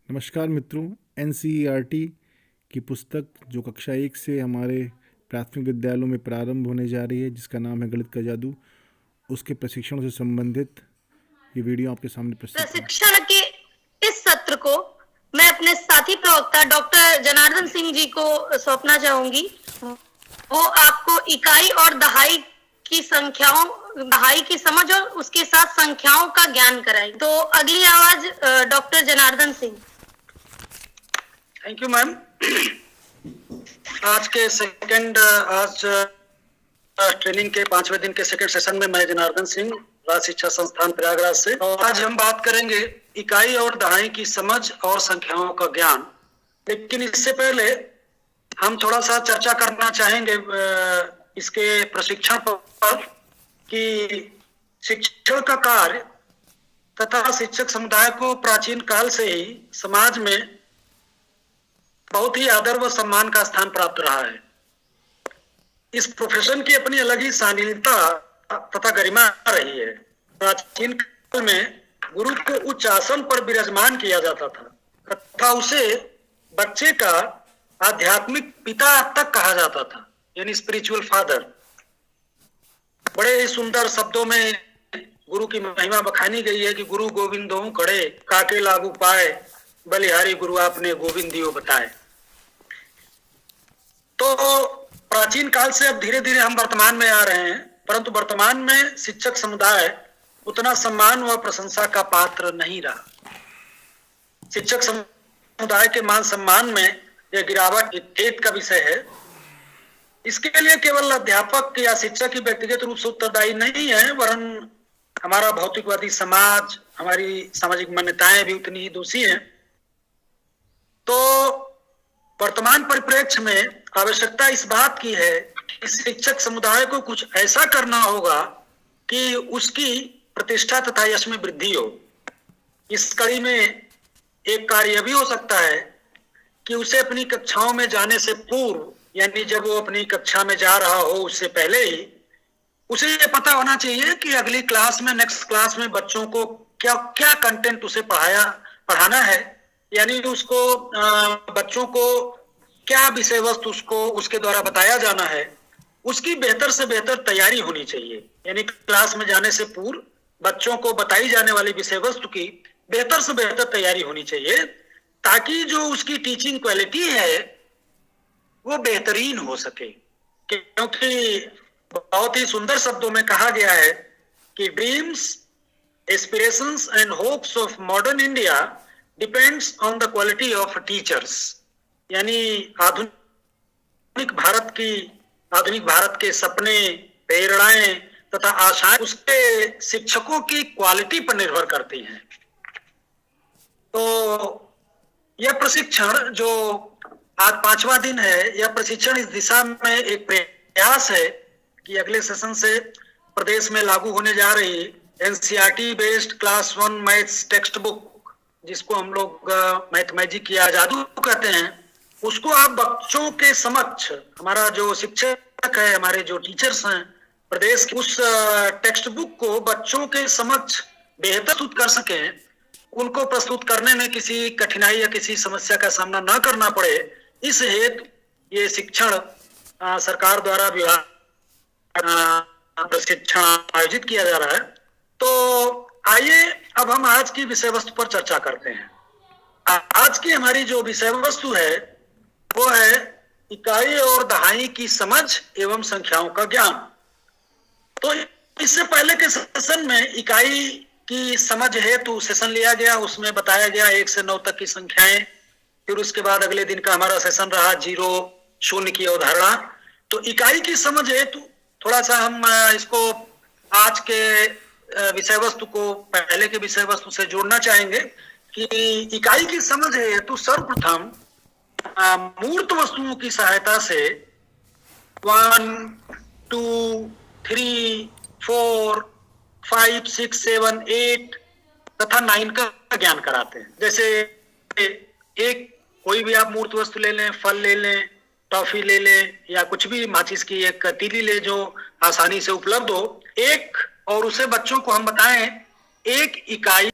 नमस्कार मित्रों। एनसीईआरटी की पुस्तक जो कक्षा 1 से हमारे प्राथमिक विद्यालयों में प्रारंभ होने जा रही है, जिसका नाम है गणित का जादू, उसके प्रशिक्षण से संबंधित ये वीडियो आपके सामने प्रस्तुत है। प्रशिक्षण के इस सत्र को मैं अपने साथी प्रवक्ता डॉक्टर जनार्दन सिंह जी को सौंपना चाहूंगी। वो आपको इकाई और दहाई की संख्याओं, दहाई की समझ और उसके साथ संख्याओं का ज्ञान कराएं। तो अगली आवाज doctor Janardan Singh. Thank you ma'am. आज ट्रेनिंग के 5वें दिन के सेकंड सेशन में मैं जनार्दन सिंह, राज शिक्षा संस्थान प्रयागराज से, और आज हम बात करेंगे इकाई और दहाई की समझ और संख्याओं का ज्ञान। लेकिन इससे पहले हम थोड़ा सा चर्चा करना चाहेंगे इसके प्रशिक्षण पर कि शिक्षण का कार्य तथा शिक्षक समुदाय को प्राचीन काल से ही समाज में बहुत ही आदर व सम्मान का स्थान प्राप्त रहा है। इस प्रोफेशन की अपनी अलग ही शालीनता तथा गरिमा रही है। प्राचीन काल में गुरु को उच्च आसन पर विराजमान किया जाता था तथा उसे बच्चे का आध्यात्मिक पिता तक कहा जाता था, यानी स्पिरिचुअल फादर। बड़े ही सुंदर शब्दों में गुरु की महिमा बखानी गई है कि गुरु गोविंदो कड़े काके लागू पाए, बलिहारी गुरु आपने गोविंदियो बताए। तो प्राचीन काल से अब धीरे धीरे हम वर्तमान में आ रहे हैं, परंतु वर्तमान में शिक्षक समुदाय उतना सम्मान व प्रशंसा का पात्र नहीं रहा। शिक्षक समुदाय के मान सम्मान में यह गिरावट खेद का विषय है। इसके लिए केवल अध्यापक या शिक्षक ही व्यक्तिगत रूप से उत्तरदायी नहीं है, वरन हमारा भौतिकवादी समाज, हमारी सामाजिक मान्यताएं भी उतनी ही दोषी हैं। तो वर्तमान परिप्रेक्ष्य में आवश्यकता इस बात की है कि शिक्षक समुदाय को कुछ ऐसा करना होगा कि उसकी प्रतिष्ठा तथा यश में वृद्धि हो। इस कड़ी में एक कार्य भी हो सकता है कि उसे अपनी कक्षाओं में जाने से पूर्व, यानी जब वो अपनी कक्षा में जा रहा हो उससे पहले ही उसे ये पता होना चाहिए कि अगली क्लास में, नेक्स्ट क्लास में बच्चों को क्या क्या कंटेंट उसे पढ़ाना है, यानी उसको बच्चों को क्या विषय वस्तु उसके द्वारा बताया जाना है, उसकी बेहतर से बेहतर तैयारी होनी चाहिए। यानी क्लास में जाने से पूर्व बच्चों को बताई जाने वाली विषय वस्तु की बेहतर से बेहतर तैयारी होनी चाहिए, ताकि जो उसकी टीचिंग क्वालिटी है वो बेहतरीन हो सके। क्योंकि बहुत ही सुंदर शब्दों में कहा गया है कि dreams, aspirations and hopes of modern India depends on the quality of teachers. यानी आधुनिक भारत के सपने, प्रेरणाएं तथा आशाएं उसके शिक्षकों की क्वालिटी पर निर्भर करती हैं। तो यह प्रशिक्षण जो आज 5वां दिन है, यह प्रशिक्षण इस दिशा में एक प्रयास है कि अगले सेशन से प्रदेश में लागू होने जा रही NCERT based class 1 maths text book, जिसको हम लोग मैथ मैजिक या जादू कहते हैं, उसको आप बच्चों के समक्ष, हमारा जो शिक्षक है, हमारे जो टीचर्स हैं प्रदेश के, उस टेक्स्ट बुक को बच्चों के समक्ष बेहतर प्रस्तुत कर सकें, उनको प्रस्तुत करने में किसी कठिनाई या किसी समस्या का सामना न करना पड़े, इस हेतु ये शिक्षण सरकार द्वारा विभाग प्रशिक्षण आयोजित किया जा रहा है। तो आइए अब हम आज की विषय वस्तु पर चर्चा करते हैं। आज की हमारी जो विषय वस्तु है वो है इकाई और दहाई की समझ एवं संख्याओं का ज्ञान। तो इससे पहले के सेशन में इकाई की समझ हेतु सेशन लिया गया, उसमें बताया गया 1 से 9 तक की संख्याएं। फिर उसके बाद अगले दिन का हमारा सेशन रहा 0, 0 की अवधारणा। तो इकाई की समझ हेतु थोड़ा सा हम इसको आज के विषय वस्तु को पहले के विषय वस्तु से जोड़ना चाहेंगे कि इकाई की समझ हेतु सर्वप्रथम मूर्त वस्तुओं की सहायता से 1, 2, 3, 4, 5, 6, 7, 8 तथा 9 का ज्ञान कराते हैं। जैसे एक कोई भी आप मूर्त वस्तु ले लें, फल ले लें, टॉफी ले लें, या कुछ भी माचिस की एक तीली ले जो आसानी से उपलब्ध हो, एक, और उसे बच्चों को हम बताएं एक इकाई।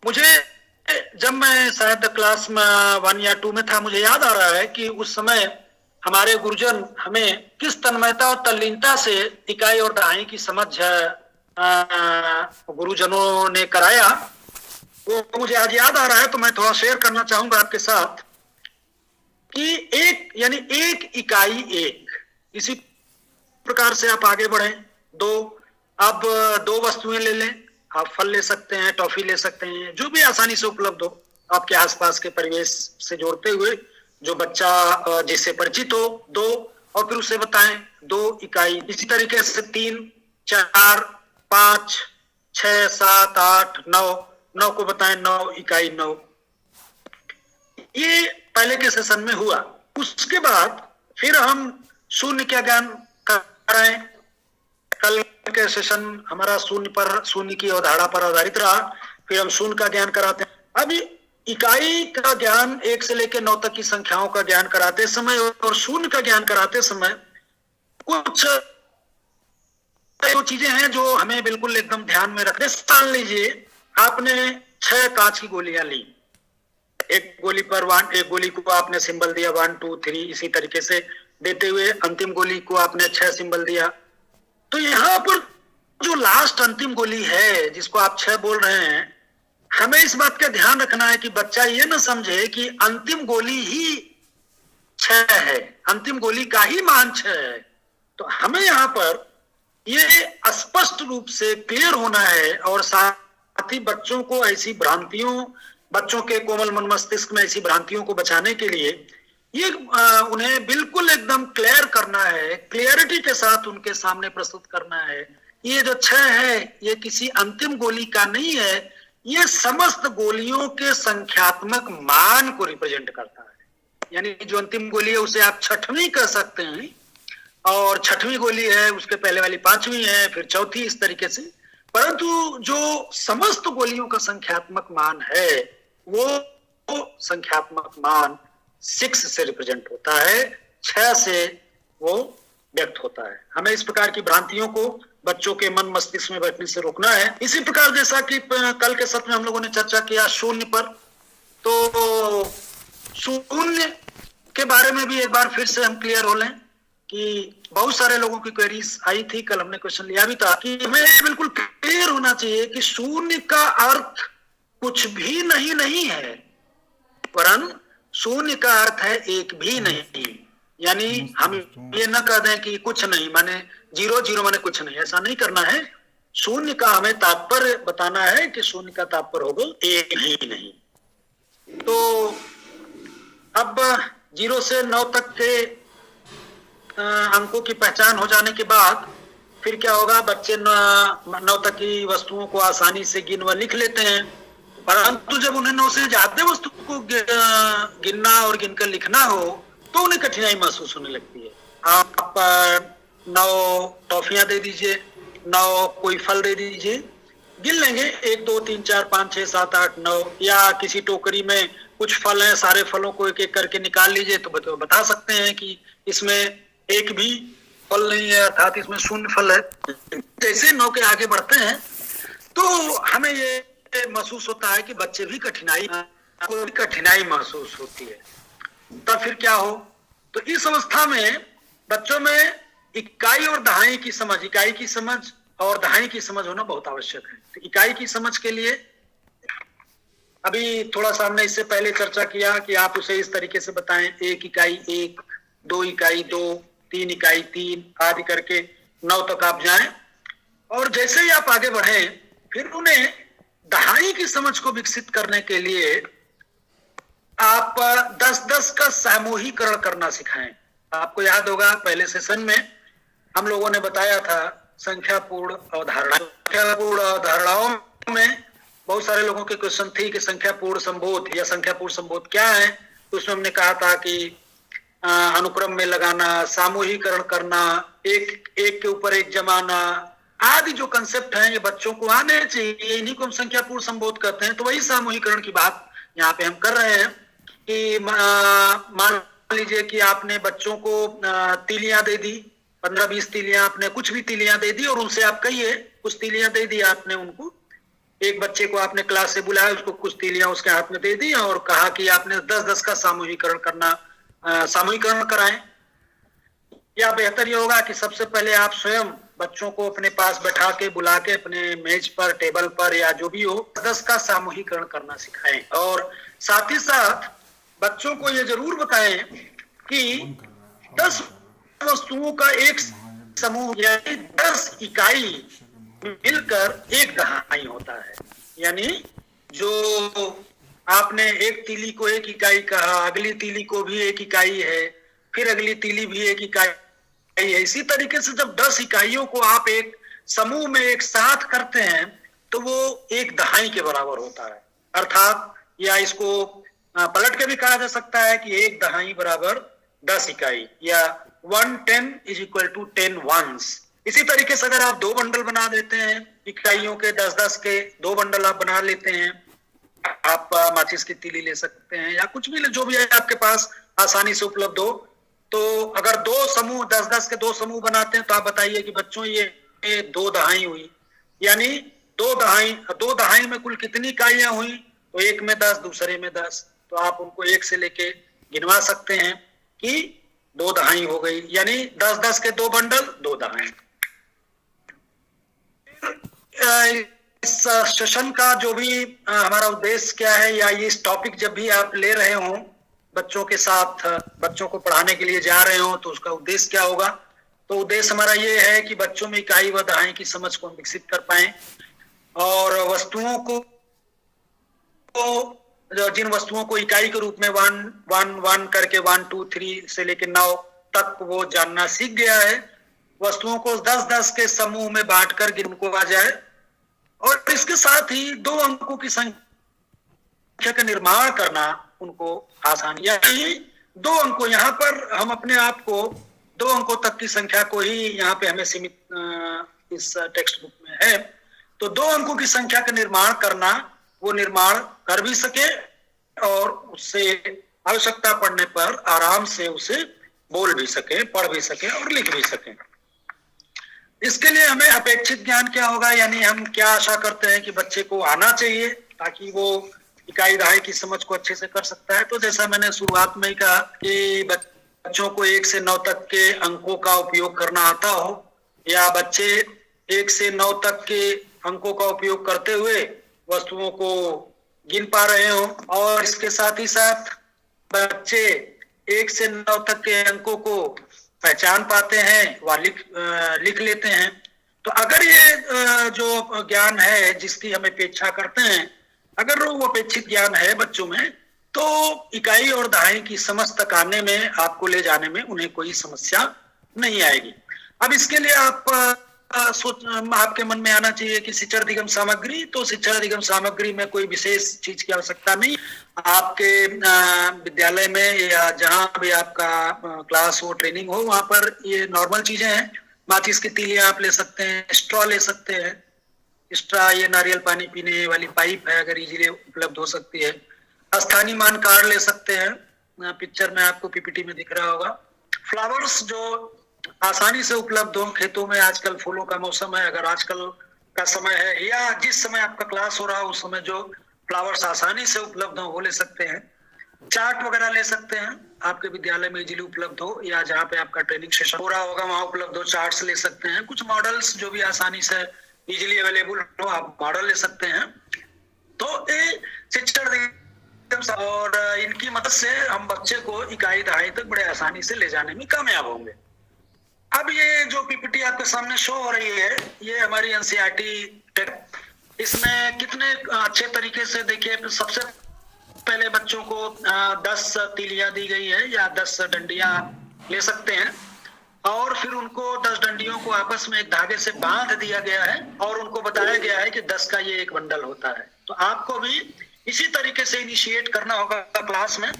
मुझे जब मैं शायद क्लास में 1 या 2 में था, मुझे याद आ रहा है कि उस समय हमारे गुरुजन हमें किस तन्मयता और तल्लीनता से इकाई और दहाई की समझ गुरुजनों ने कराया, वो मुझे आज याद आ रहा है। तो मैं थोड़ा शेयर करना चाहूंगा आपके साथ कि एक यानी एक इकाई एक, इसी प्रकार से आप आगे बढ़े। अब दो वस्तुएं ले लें, आप फल ले सकते हैं, टॉफी ले सकते हैं, जो भी आसानी से उपलब्ध हो आपके आसपास के परिवेश से जोड़ते हुए, जो बच्चा जिससे परिचित हो, दो, और फिर उसे बताएं 2 इकाई। इसी तरीके से 3, 4, 5, 6, 7, 8, 9 को बताएं 9 इकाई 9। ये पहले के सेशन में हुआ। उसके बाद फिर हम शून्य का ज्ञान कराएं। कल के सेशन हमारा शून्य की अवधारणा पर आधारित रहा। फिर हम शून्य का ज्ञान कराते हैं। अभी इकाई का ज्ञान 1 से लेकर 9 तक की संख्याओं का ज्ञान कराते समय और शून्य का ज्ञान कराते समय कुछ चीजें हैं जो हमें बिल्कुल एकदम ध्यान में रखने। मान लीजिए आपने 6 कांच की गोलियां ली, एक गोली को आपने सिंबल दिया 1, 2, 3, इसी तरीके से देते हुए अंतिम गोली को आपने 6 सिंबल दिया। तो यहां पर जो लास्ट अंतिम गोली है जिसको आप 6 बोल रहे हैं, हमें इस बात का ध्यान रखना है कि बच्चा ये ना समझे कि अंतिम गोली ही 6 है, अंतिम गोली का ही मान 6 है। तो हमें यहाँ पर ये स्पष्ट रूप से क्लियर होना है और साथ ही बच्चों को ऐसी भ्रांतियों, बच्चों के कोमल मन मस्तिष्क में ऐसी भ्रांतियों को बचाने के लिए ये उन्हें बिल्कुल एकदम क्लियर करना है, क्लियरिटी के साथ उनके सामने प्रस्तुत करना है। ये जो 6 है ये किसी अंतिम गोली का नहीं है, ये समस्त गोलियों के संख्यात्मक मान को रिप्रेजेंट करता है। यानी जो अंतिम गोली है उसे आप 6वीं कह सकते हैं, और 6वीं गोली है उसके पहले वाली 5वीं है, फिर 4थी, इस तरीके से। परंतु जो समस्त गोलियों का संख्यात्मक मान है वो संख्यात्मक मान 6 से रिप्रेजेंट होता है, 6 से वो व्यक्त होता है। हमें इस प्रकार की भ्रांतियों को बच्चों के मन मस्तिष्क में बैठने से रोकना है। इसी प्रकार जैसा कि कल के सत्र में हम लोगों ने चर्चा किया शून्य पर, तो शून्य के बारे में भी एक बार फिर से हम क्लियर हो लें कि बहुत सारे लोगों की क्वेरीज आई थी, कल हमने क्वेश्चन लिया भी था कि हमें बिल्कुल क्लियर होना चाहिए कि शून्य का अर्थ कुछ भी नहीं है, वरन शून्य का अर्थ है एक भी नहीं। यानी हम ये न कह दें कि कुछ नहीं माने 0 माने कुछ नहीं, ऐसा नहीं करना है। शून्य का हमें तात्पर्य बताना है कि शून्य का तात्पर्य होगा एक ही नहीं। तो अब 0 से 9 तक के अंकों की पहचान हो जाने के बाद फिर क्या होगा, बच्चे 9 तक की वस्तुओं को आसानी से गिन व लिख लेते हैं। परंतु जब उन्हें 9 से ज्यादा वस्तु को गिनना और गिनकर लिखना हो तो उन्हें कठिनाई महसूस होने लगती है। आप 9 टॉफियां दे दीजिए, 9 कोई फल दे दीजिए, गिन लेंगे 1, 2, 3, 4, 5, 6, 7, 8, 9। या किसी टोकरी में कुछ फल हैं, सारे फलों को एक एक करके निकाल लीजिए तो बता सकते हैं कि इसमें एक भी फल नहीं है, अर्थात इसमें शून्य फल है। जैसे 9 के आगे बढ़ते हैं तो हमें ये महसूस होता है कि बच्चे भी कठिनाई महसूस होती है। तब फिर क्या हो, तो इस अवस्था में बच्चों में इकाई और दहाई की समझ, इकाई की समझ और दहाई की समझ होना बहुत आवश्यक है। तो इकाई की समझ के लिए अभी थोड़ा सा हमने इससे पहले चर्चा किया कि आप उसे इस तरीके से बताएं, 1 इकाई 1, 2 इकाई 2, 3 इकाई 3 आदि करके 9 तक आप जाएं। और जैसे ही आप आगे बढ़े फिर उन्हें दहाई की समझ को विकसित करने के लिए आप 10-10 का सामूहिकरण करना सिखाएं। आपको याद होगा पहले सेशन में हम लोगों ने बताया था संख्यापूर्ण अवधारणा। संख्यापूर्ण अवधारणाओं में बहुत सारे लोगों के क्वेश्चन थी कि संख्यापूर्ण संबोध या संख्यापूर्ण संबोध क्या है। तो उसमें हमने कहा था कि अनुक्रम में लगाना, सामूहिकरण करना, एक के ऊपर एक जमाना आदि जो कंसेप्ट हैं ये बच्चों को आने चाहिए। इन्हीं को हम संख्यापूर्ण संबोध कहते हैं। तो वही सामूहिकरण की बात यहाँ पे हम कर रहे हैं कि मान लीजिए कि आपने बच्चों को तीलियां दे दी, 15-20 तीलियां, आपने कुछ भी तीलियां दे दी और उनसे आप कहिए कुछ तीलियां दे दी आपने उनको एक बच्चे को आपने क्लास से बुलाया, उसको कुछ तीलियां उसके हाथ में दे दी और कहा कि आपने 10-10 का सामूहिकरण कराएं। या बेहतर ये होगा कि सबसे पहले आप स्वयं बच्चों को अपने पास बैठा के बुला के अपने मेज पर, टेबल पर या जो भी हो 10 का सामूहिकरण करना सिखाएं। और साथ ही साथ बच्चों को ये जरूर बताएं कि 10 वस्तुओं का एक समूह यानी 10 इकाई मिलकर एक दहाई होता है। यानी जो आपने एक तीली को एक इकाई कहा, अगली तीली को भी एक इकाई है, फिर अगली तीली भी एक इकाई है। इसी तरीके से जब 10 इकाइयों को आप एक समूह में एक साथ करते हैं तो वो एक दहाई के बराबर होता है। अर्थात या इसको पलट के भी कहा जा सकता है कि एक दहाई बराबर 10 इकाई, या 1/10 इज इक्वल टू 10 ones। इसी तरीके से अगर आप 2 बंडल बना देते हैं इकाइयों के, 10-10 के 2 बंडल आप बना लेते हैं, आप माचिस की तीली ले सकते हैं या कुछ भी जो भी है आपके पास आसानी से उपलब्ध हो। तो अगर 2 समूह 10-10 के 2 समूह बनाते हैं तो आप बताइए कि बच्चों ये 2 दहाई हुई, यानी 2 दहाई में कुल कितनी इकाइयां हुई? तो एक में 10, दूसरे में 10, तो आप उनको एक से लेके गिनवा सकते हैं कि 2 दहाई हो गई, यानी 10-10 के 2 बंडल 2 दहाई। इस सेशन का जो भी हमारा उद्देश्य क्या है, या ये इस टॉपिक जब भी आप ले रहे हो बच्चों के साथ, बच्चों को पढ़ाने के लिए जा रहे हो, तो उसका उद्देश्य क्या होगा? तो उद्देश्य हमारा ये है कि बच्चों में इकाई व दहाई की समझ को हम विकसित कर पाए और वस्तुओं को, जिन वस्तुओं को इकाई के रूप में 1 करके 1 2 3 से लेकर 9 तक वो जानना सीख गया है, वस्तुओं को 10-10 के समूह में बांटकर गिन को आ जाए। और इसके साथ ही 2 अंकों की संख्या का निर्माण करना उनको आसान, यानी 2 अंकों, यहाँ पर हम अपने आप को 2 अंकों तक की संख्या को ही यहाँ पे हमें सीमित इस टेक्स्ट बुक में है, तो 2 अंकों की संख्या का निर्माण करना, वो निर्माण कर भी सके और उससे आवश्यकता पड़ने पर आराम से उसे बोल भी सके, पढ़ भी सके और लिख भी सके। इसके लिए हमें अपेक्षित ज्ञान क्या होगा, यानी हम क्या आशा करते हैं कि बच्चे को आना चाहिए ताकि वो इकाई दहाई की समझ को अच्छे से कर सकता है। तो जैसा मैंने शुरुआत में ही कहा कि बच्चों को 1 से 9 तक के अंकों का उपयोग करना आता हो, या बच्चे 1 से 9 तक के अंकों का उपयोग करते हुए वस्तुओं को गिन पा रहे हो, और इसके साथ ही साथ बच्चे 1 से 9 तक के अंकों को पहचान पाते हैं व लिख लेते हैं। तो अगर ये जो ज्ञान है जिसकी हम अपेक्षा करते हैं, अगर वो अपेक्षित ज्ञान है बच्चों में, तो इकाई और दहाई की समझ तक आने में, आपको ले जाने में उन्हें कोई समस्या नहीं आएगी। अब इसके लिए आपके मन में आना चाहिए कि शिक्षण अधिगम सामग्री, तो शिक्षण अधिगम सामग्री में कोई विशेष चीज की आवश्यकता नहीं। आपके विद्यालय में या जहां भी आपका क्लास हो, ट्रेनिंग हो, वहां पर ये नॉर्मल चीजें हैं। माचिस की तीलियां आप ले सकते हैं, स्ट्रॉ ले सकते हैं, स्ट्रॉ ये नारियल पानी पीने वाली पाइप है, अगर इजीली उपलब्ध हो सकती है। स्थानीय मान कार्ड ले सकते हैं, पिक्चर में आपको पीपीटी में दिख रहा होगा। फ्लावर्स जो आसानी से उपलब्ध हो, खेतों में आजकल फूलों का मौसम है, अगर आजकल का समय है या जिस समय आपका क्लास हो रहा है उस समय जो फ्लावर्स आसानी से उपलब्ध हो वो ले सकते हैं। चार्ट वगैरह ले सकते हैं, आपके विद्यालय में इजीली उपलब्ध हो या जहाँ पे आपका ट्रेनिंग सेशन हो रहा होगा वहां उपलब्ध हो, चार्ट्स ले सकते हैं। कुछ मॉडल्स जो भी आसानी से इजीली अवेलेबल हो, आप मॉडल ले सकते हैं। तो ये शिक्षण और इनकी मदद से हम बच्चे को इकाई दहाई तक बड़े आसानी से ले जाने में कामयाब होंगे। अब ये जो पीपीटी आपके सामने शो हो रही है, ये हमारी एनसीईआरटी, इसमें कितने अच्छे तरीके से देखिए, सबसे पहले बच्चों को 10 तीलियां दी गई है या 10 डंडियां ले सकते हैं, और फिर उनको 10 डंडियों को आपस में एक धागे से बांध दिया गया है और उनको बताया गया है कि 10 का ये एक बंडल होता है। तो आपको भी इसी तरीके से इनिशिएट करना होगा क्लास में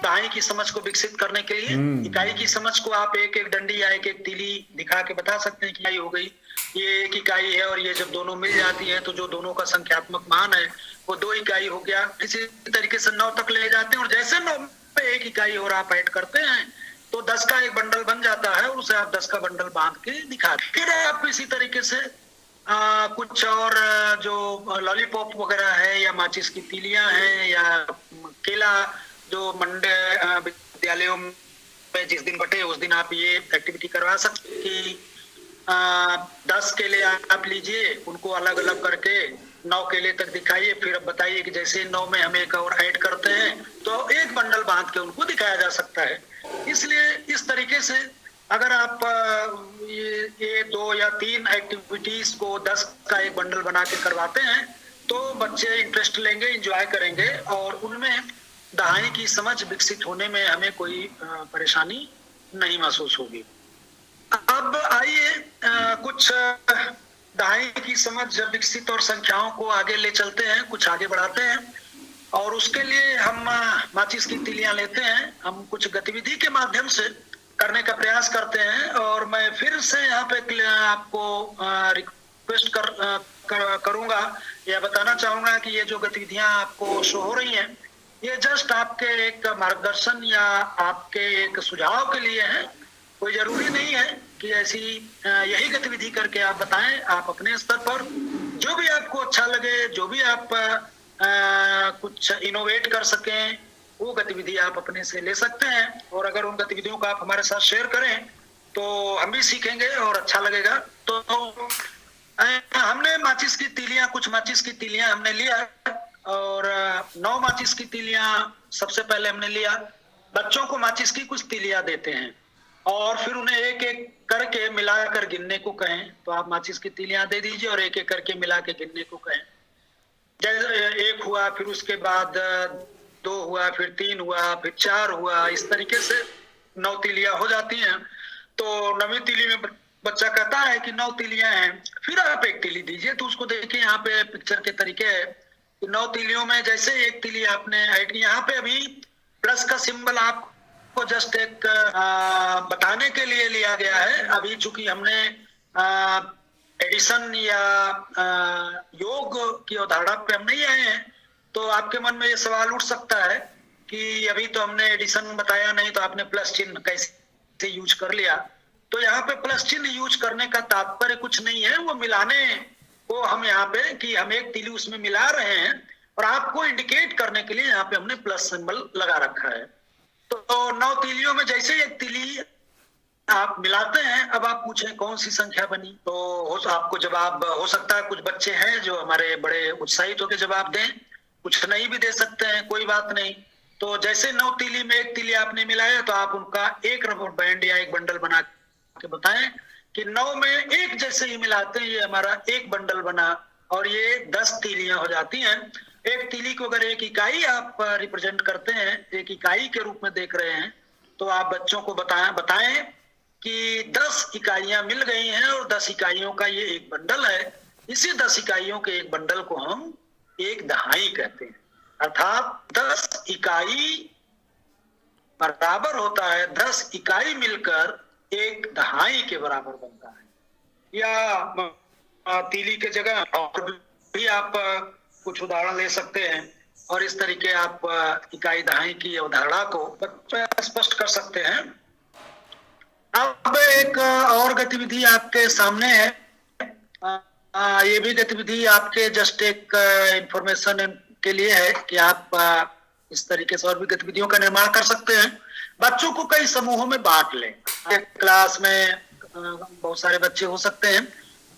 दहाई की समझ को विकसित करने के लिए। इकाई की समझ को आप एक एक डंडी या एक एक तीली दिखा के बता सकते हैं कि इकाई हो गई, ये एक इकाई है, और ये जब दोनों मिल जाती है तो जो दोनों का संख्यात्मक मान है वो 2 इकाई हो गया। इसी तरीके से 9 तक ले जाते हैं, और जैसे 9 पे 1 इकाई और आप ऐड करते हैं तो 10 का एक बंडल बन जाता है, और उसे आप 10 का बंडल बांध के दिखाते। फिर आप इसी तरीके से कुछ और जो लॉलीपॉप वगैरह है या माचिस की तीलियां हैं या केला, जो मंडे विद्यालयों में जिस दिन बटे उस दिन आप ये एक्टिविटी करवा सकते कि 10 केले आप लीजिए, उनको अलग अलग करके 9 केले तक दिखाइए, फिर अब बताइए कि जैसे 9 में हम एक और ऐड करते हैं तो एक बंडल बांध के उनको दिखाया जा सकता है। इसलिए इस तरीके से अगर आप ये 2 या 3 एक्टिविटीज को 10 का एक बंडल बना के करवाते हैं तो बच्चे इंटरेस्ट लेंगे, एंजॉय करेंगे और उनमें दहाई की समझ विकसित होने में हमें कोई परेशानी नहीं महसूस होगी। अब आइए कुछ दहाई की समझ विकसित और संख्याओं को आगे ले चलते हैं, कुछ आगे बढ़ाते हैं और उसके लिए हम माचिस की तीलियां लेते हैं, हम कुछ गतिविधि के माध्यम से करने का प्रयास करते हैं। और मैं फिर से यहाँ पे आपको रिक्वेस्ट करूंगा या बताना चाहूंगा कि ये जो गतिविधियां आपको शो हो रही हैं ये जस्ट आपके एक मार्गदर्शन या आपके एक सुझाव के लिए है। कोई जरूरी नहीं है कि ऐसी यही गतिविधि करके आप बताएं। आप अपने स्तर पर जो भी आपको अच्छा लगे, जो भी आप कुछ इनोवेट कर सकें, वो गतिविधि आप अपने से ले सकते हैं। और अगर उन गतिविधियों को आप हमारे साथ शेयर करें तो हम भी सीखेंगे और अच्छा लगेगा। तो हमने माचिस की तीलियां, कुछ माचिस की तीलियां हमने लिया और 9 माचिस की तीलियां सबसे पहले हमने लिया। बच्चों को माचिस की कुछ तीलियां देते हैं और फिर उन्हें एक एक करके मिलाकर गिनने को कहें। तो आप माचिस की तीलियां दे दीजिए और एक एक करके मिला के गिनने को कहें। जैसे 1 हुआ, फिर उसके बाद 2 हुआ, फिर 3 हुआ, फिर 4 हुआ, इस तरीके से 9 तीलियां हो जाती हैं। तो 9वीं तीली में बच्चा कहता है कि 9 तीलियां हैं, फिर आप एक तीली दीजिए। तो उसको देखिए यहाँ पे पिक्चर के तरीके है कि 9 तीलियों में जैसे एक तीली आपने ऐड की, यहाँ पे अभी प्लस का सिंबल आपको जस्ट एक बताने के लिए लिया गया है। अभी चूंकि हमने एडिशन या योग की अवधारणा पे हम नहीं आए हैं तो आपके मन में ये सवाल उठ सकता है कि अभी तो हमने एडिशन बताया नहीं तो आपने प्लस चिन्ह कैसे यूज कर लिया। तो यहाँ पे प्लस चिन्ह यूज करने का तात्पर्य कुछ नहीं है, वो मिलाने को हम यहाँ पे कि हम एक तीली उसमें मिला रहे हैं और आपको इंडिकेट करने के लिए यहाँ पे हमने प्लस सिंबल लगा रखा है। तो 9 तीलियों में जैसे एक तीली आप मिलाते हैं, अब आप पूछें कौन सी संख्या बनी, तो आपको जवाब हो सकता है, कुछ बच्चे हैं जो हमारे बड़े उत्साहित होकर जवाब दें, कुछ नहीं भी दे सकते हैं, कोई बात नहीं। तो जैसे 9 तीली में एक तीली आपने मिलाया तो आप उनका एक रबर बैंड या एक बंडल बना के बताएं कि 9 में एक जैसे ही मिलाते हैं ये हमारा एक बंडल बना और ये 10 तीलियां हो जाती हैं। एक तीली को अगर एक इकाई आप रिप्रेजेंट करते हैं, एक इकाई के रूप में देख रहे हैं, तो आप बच्चों को बताएं कि 10 इकाइयां मिल गई हैं और 10 इकाइयों का ये एक बंडल है। इसी 10 इकाइयों के एक बंडल को हम एक दहाई कहते हैं। अर्थात 10 इकाई बराबर होता है, 10 इकाई मिलकर एक दहाई के बराबर बनता है। या तीली के जगह और भी आप कुछ उदाहरण ले सकते हैं और इस तरीके आप इकाई दहाई की अवधारणा को स्पष्ट कर सकते हैं। अब एक और गतिविधि आपके सामने है। ये भी गतिविधि आपके जस्ट एक इंफॉर्मेशन के लिए है कि आप इस तरीके से और भी गतिविधियों का निर्माण कर सकते हैं। बच्चों को कई समूहों में बांट लें। एक क्लास में बहुत सारे बच्चे हो सकते हैं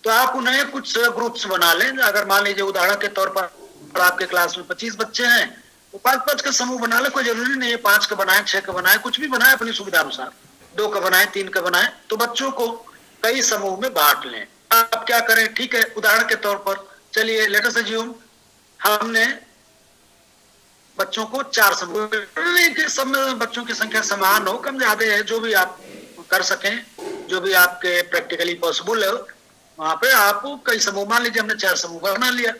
तो आप उन्हें कुछ ग्रुप्स बना लें। अगर मान लीजिए उदाहरण के तौर पर आपके क्लास में 25 बच्चे हैं तो 5-5 का समूह बना लें। कोई जरूरी नहीं है 5 का बनाए, 6 का बनाए, कुछ भी बनाए अपनी सुविधा अनुसार, 2 का बनाए, 3 का बनाए। तो बच्चों को कई समूह में बांट लें। आप क्या करें, ठीक है, उदाहरण के तौर पर चलिए लेट अस अज्यूम हमने बच्चों को 4 समूह, सब में बच्चों की संख्या समान हो, कम ज्यादा है, जो भी आप कर सकें, जो भी आपके प्रैक्टिकली पॉसिबल है वहां पे आप कई समूह, मान लीजिए हमने 4 समूह बना लिया।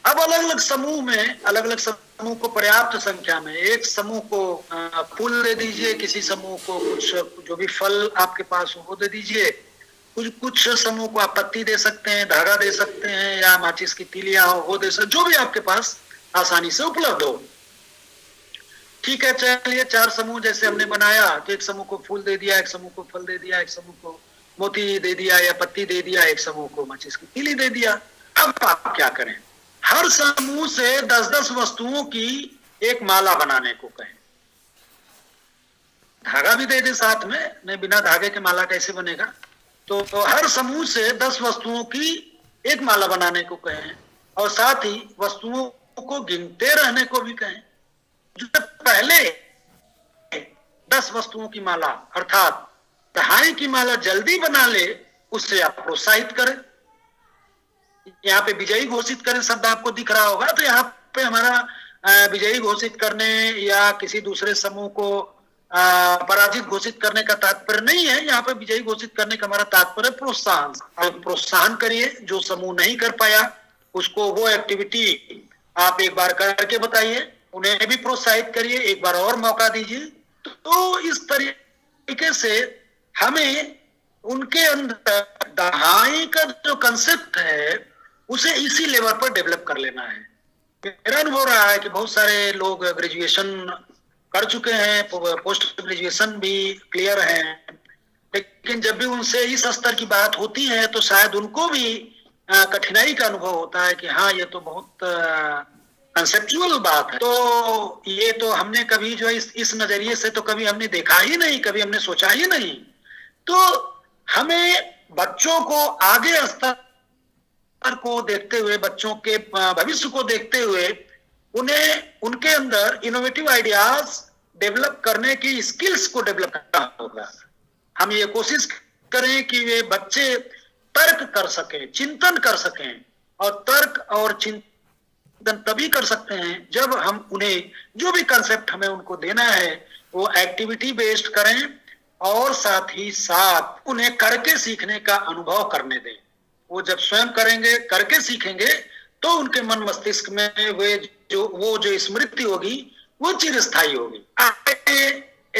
अब अलग अलग समूह में, अलग अलग समूह को पर्याप्त संख्या में, एक समूह को फूल दे दीजिए, किसी समूह को कुछ जो भी फल आपके पास हो वो दे दीजिए, कुछ समूह को आप पत्ती दे सकते हैं, धागा दे सकते हैं या माचिस की तीलियां हो वो दे सकते, जो भी आपके पास आसानी से उपलब्ध हो। ठीक है, चलिए 4 समूह जैसे हमने बनाया तो एक समूह को फूल दे दिया, एक समूह को फल दे दिया, एक समूह को मोती दे दिया या पत्ती दे दिया, एक समूह को माचिस की तीली दे दिया। अब आप क्या करें, हर समूह से 10-10 वस्तुओं की एक माला बनाने को कहें, धागा भी दे दे साथ में, नहीं बिना धागे के माला कैसे बनेगा। तो हर समूह से 10 वस्तुओं की एक माला बनाने को कहें और साथ ही वस्तुओं को गिनते रहने को भी कहें। जो पहले 10 वस्तुओं की माला अर्थात 2.5 की माला जल्दी बना ले, उससे आप प्रोत्साहित करें। यहाँ पे विजयी घोषित करें शब्द आपको दिख रहा होगा, तो यहाँ पे हमारा विजयी घोषित करने या किसी दूसरे समूह को पराजित घोषित करने का तात्पर्य नहीं है। यहाँ पे विजयी घोषित करने का हमारा तात्पर्य प्रोत्साहन। आप प्रोत्साहन करिए, जो समूह नहीं कर पाया उसको वो एक्टिविटी आप एक बार करके बताइए, उन्हें भी प्रोत्साहित करिए, एक बार और मौका दीजिए। तो इस तरीके से हमें उनके अंदर दहाई का जो कंसेप्ट है उसे इसी लेवल पर डेवलप कर लेना है। मेरा अनुभव रहा है कि बहुत सारे लोग ग्रेजुएशन कर चुके हैं, पोस्ट ग्रेजुएशन भी क्लियर हैं, लेकिन जब भी उनसे इस स्तर की बात होती है तो शायद उनको भी कठिनाई का अनुभव होता है कि हाँ ये तो बहुत कंसेप्चुअल बात है। तो ये तो हमने कभी जो इस नजरिए से तो कभी हमने देखा ही नहीं, कभी हमने सोचा ही नहीं। तो हमें बच्चों को आगे स्तर को देखते हुए, बच्चों के भविष्य को देखते हुए उन्हें उनके अंदर इनोवेटिव आइडियाज डेवलप करने की स्किल्स को डेवलप करना होगा। हम ये कोशिश करें कि वे बच्चे तर्क कर सकें, चिंतन कर सकें, और तर्क और चिंतन तभी कर सकते हैं जब हम उन्हें जो भी कंसेप्ट हमें उनको देना है वो एक्टिविटी बेस्ड करें और साथ ही साथ उन्हें करके सीखने का अनुभव करने दें। वो जब स्वयं करेंगे, करके सीखेंगे, तो उनके मन मस्तिष्क में वो जो स्मृति होगी वो चिरस्थायी होगी।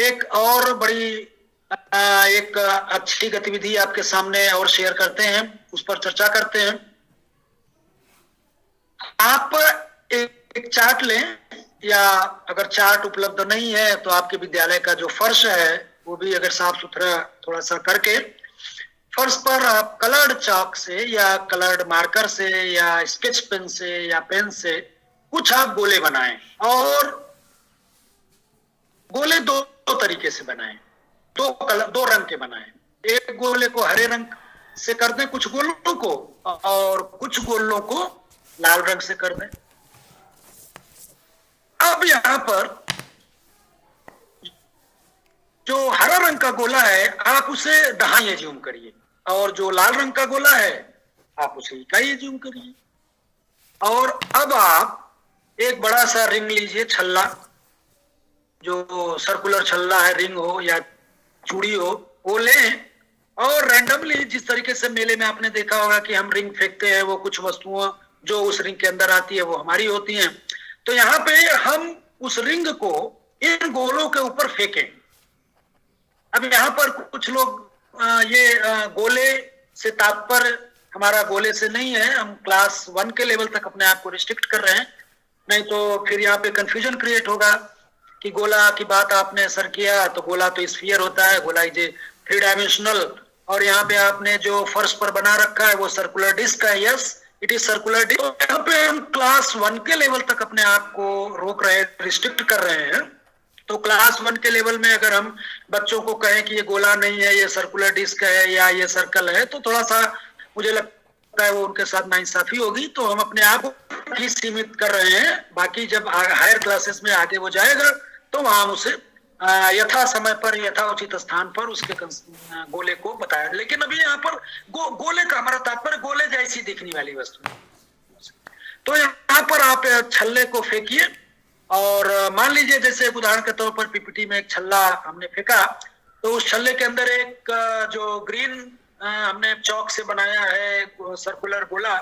एक और बड़ी एक अच्छी गतिविधि आपके सामने और शेयर करते हैं, उस पर चर्चा करते हैं। आप एक चार्ट लें, या अगर चार्ट उपलब्ध नहीं है तो आपके विद्यालय का जो फर्श है वो भी अगर साफ सुथरा थोड़ा सा करके, फर्श पर आप कलर्ड चॉक से या कलर्ड मार्कर से या स्केच पेन से या पेन से कुछ आप गोले बनाएं, और गोले दो तरीके से बनाएं, दो रंग के बनाएं। एक गोले को हरे रंग से कर दें कुछ गोलों को, और कुछ गोलों को लाल रंग से कर दें। अब यहां पर जो हरा रंग का गोला है आप उसे दहाई एज्यूम करिए, और जो लाल रंग का गोला है आप उसे इकाई एज्यूम करिए। और अब आप एक बड़ा सा रिंग लीजिए, छल्ला, जो सर्कुलर छल्ला है, रिंग हो या चूड़ी हो, वो लें, और रैंडमली जिस तरीके से मेले में आपने देखा होगा कि हम रिंग फेंकते हैं, वो कुछ वस्तुओं जो उस रिंग के अंदर आती है वो हमारी होती हैं, तो यहाँ पे हम उस रिंग को इन गोलों के ऊपर फेंकें। अब यहाँ पर कुछ लोग गोले से तात्पर्य हमारा गोले से नहीं है, हम क्लास 1 के लेवल तक अपने आप को रिस्ट्रिक्ट कर रहे हैं, नहीं तो फिर यहाँ पे कंफ्यूजन क्रिएट होगा कि गोला की बात आपने सर किया तो गोला तो स्फीयर होता है, गोला इज 3 डायमेंशनल, और यहाँ पे आपने जो फर्श पर बना रखा है वो सर्कुलर डिस्क है। Yes, it is circular disc. तो यहाँ पे हम क्लास 1 के लेवल तक अपने आप को रोक रहे, रिस्ट्रिक्ट कर रहे हैं। तो क्लास 1 के लेवल में अगर हम बच्चों को कहें कि ये गोला नहीं है, ये सर्कुलर डिस्क है या ये सर्कल है, तो थोड़ा सा मुझे लगता है वो उनके साथ नाइंसाफी होगी। तो हम अपने आप को ही सीमित कर रहे हैं, बाकी जब हायर क्लासेस में आगे वो जाएगा तो वहां उसे यथा समय पर यथा उचित स्थान पर उसके गोले को बताया। लेकिन अभी यहाँ पर गोले का हमारा तात्पर्य गोले जैसी दिखने वाली वस्तु। तो यहाँ पर आप छल्ले को फेंकिए, और मान लीजिए जैसे एक उदाहरण के तौर पर पीपीटी में एक छल्ला हमने फेंका, तो उस छल्ले के अंदर एक जो ग्रीन हमने चौक से बनाया है सर्कुलर गोला